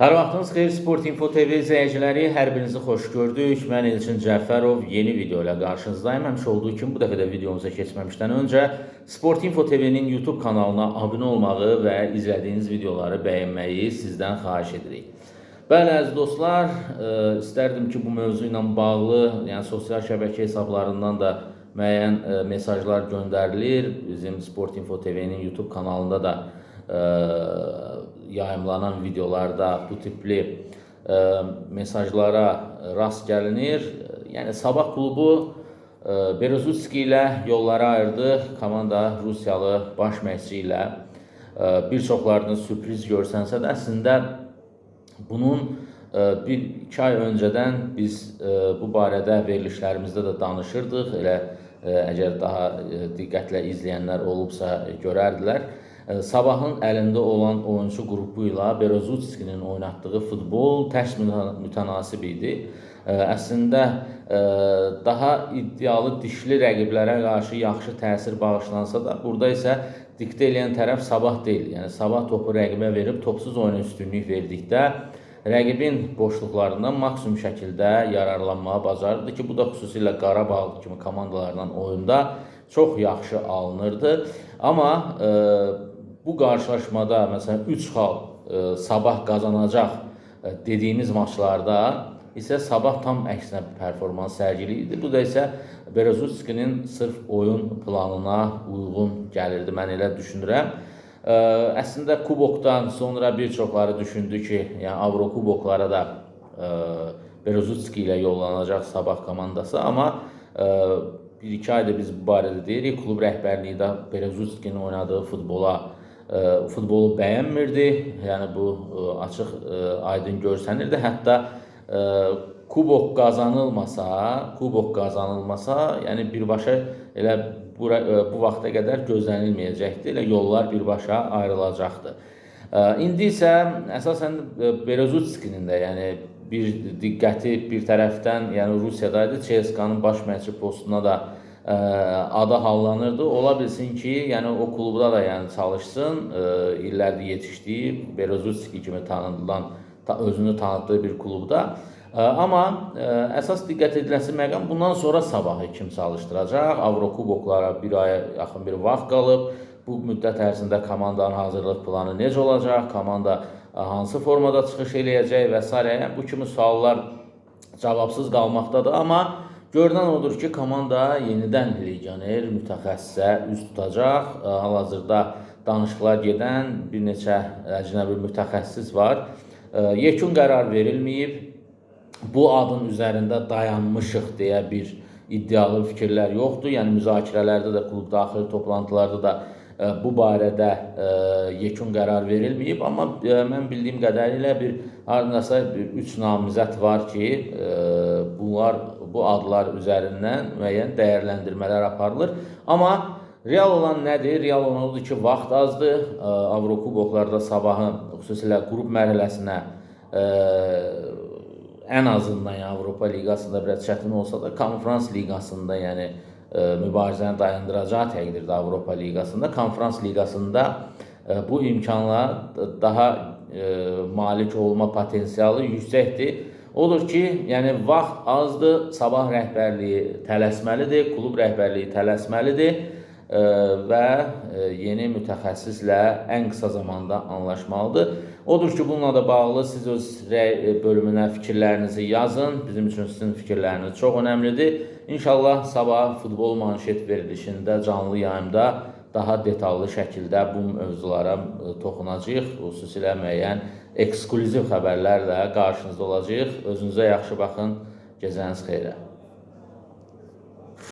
Hər vaxtınız xeyir, Sport Info TV izləyiciləri, hər birinizi xoş gördük. Mən Elçin Cəfərov yeni video ilə qarşınızdayım. Həmişə olduğu kimi bu dəfə də videomuza keçməmişdən öncə Sport Info TV'nin YouTube kanalına abunə olmağı və izlədiyiniz videoları bəyənməyi sizdən xahiş edirik. Bəli, əziz dostlar, istərdim ki bu mövzu ilə bağlı, yəni sosial şəbəkə hesablarından da müəyyən mesajlar göndərilir. Bizim Sport Info TV'nin YouTube kanalında da yayımlanan videolarda bu tipli mesajlara rast gəlinir. Yəni Sabah klubu Berezutski ilə yolları ayırdı. Komanda Rusiyalı baş məşqçi ilə bir çoxlarını sürpriz görsənsə də əslində bunun bir-iki ay öncədən biz bu barədə verilişlərimizdə də danışırdıq. Elə əgər daha diqqətlə izləyənlər olubsa görərdilər. Sabahın əlində olan oyuncu qrupu ilə Berezutskinin oynatdığı futbol tərs mütənasib idi. Əslində daha iddialı dişli rəqiblərə qarşı yaxşı təsir bağışlansa da, burada isə diktə edən tərəf Sabah deyil. Yəni Sabah topu rəqibə verib topsuz oyuna üstünlük verdikdə rəqibin boşluqlarından maksimum şəkildə yararlanmağa bacarırdı ki, bu da xüsusilə Qarabağ kimi komandalardan oyunda çox yaxşı alınırdı. Amma bu qarşılaşmada məsələn 3 xal Sabah qazanacaq dediyimiz maçlarda isə Sabah tam əksinə performans sərgiləyirdi. Bu da isə Berezutskinin sırf oyun planına uyğun gəlirdi, mən elə düşünürəm. Əslində kubokdan sonra bir çoxları düşündü ki, yəni Avrokuboklara da Berezutski ilə yollanacaq Sabah komandası, amma bir-iki ayda biz bu barədə deyirik. Klub rəhbərliyi də Berezutskinin oynadığı futbolu bəyənmirdi. Yəni bu açıq aydın görsənirdi. Hətta kubok qazanılmasa, yəni birbaşa elə bu vaxta qədər gözlənilməyəcəkdi. Elə yollar birbaşa ayrılacaqdı. İndi isə əsasən Berezutskinin də yəni bir diqqəti bir tərəfdən, yəni Rusiyadaydı, CSKA-nın baş məşqçi postuna da adı hallanırdı. Ola bilsin ki, yəni o klubda da yəni çalışsın, illərdir yetişdiyi, Berezutski kimi tanıdılan, özünü tanıtdığı bir klubda. Amma əsas diqqət ediləsi məqam bundan sonra Sabahı kim çalışdıracaq? Avrokuboklara bir aya yaxın bir vaxt qalıb. Bu müddət ərzində komandanın hazırlıq planı necə olacaq? Komanda hansı formada çıxış eləyəcək və s. Bu kimi suallar cavabsız qalmaqdadır. Amma görünən odur ki, komanda yenidən legioner mütəxəssisə üz tutacaq. Hal-hazırda danışıqlar gedən bir neçə əcnəbi mütəxəssis var. Yekun qərar verilməyib. Bu adın üzərində dayanmışıq deyə bir iddialı fikirlər yoxdur. Yəni müzakirələrdə də, klub daxili toplantılarda da bu barədə yekun qərar verilməyib. Amma mən bildiyim qədərilə haradasa 3 namizəd var ki, bu adlar üzərindən müəyyən dəyərləndirmələr aparılır. Amma real olan nədir? Real olan odur ki, vaxt azdır. Avrokuboklarda Sabahın xüsusilə qrup mərhələsinə ən azından yəni Avropa Liqasında biraz çətin olsa da, Konferans Liqasında yəni mübarizəni dayandıracağı təqdirdə Avropa Liqasında, Konferans Liqasında bu imkanlara daha malik olma potensialı yüksəkdir. Odur ki, yəni vaxt azdır, Sabah rəhbərliyi tələsməlidir, klub rəhbərliyi tələsməlidir və yeni mütəxəssislə ən qısa zamanda anlaşmalıdır. Odur ki, bununla da bağlı siz öz bölümünə fikirlərinizi yazın. Bizim üçün sizin fikirləriniz çox önəmlidir. İnşallah sabah futbol manşet verilişində, canlı yayımda daha detallı şəkildə bu mövzulara toxunacağıq. Xüsusilə müəyyən eksklüziv xəbərlərlə qarşınızda olacağıq. Özünüzə yaxşı baxın. Gecəniz xeyrə.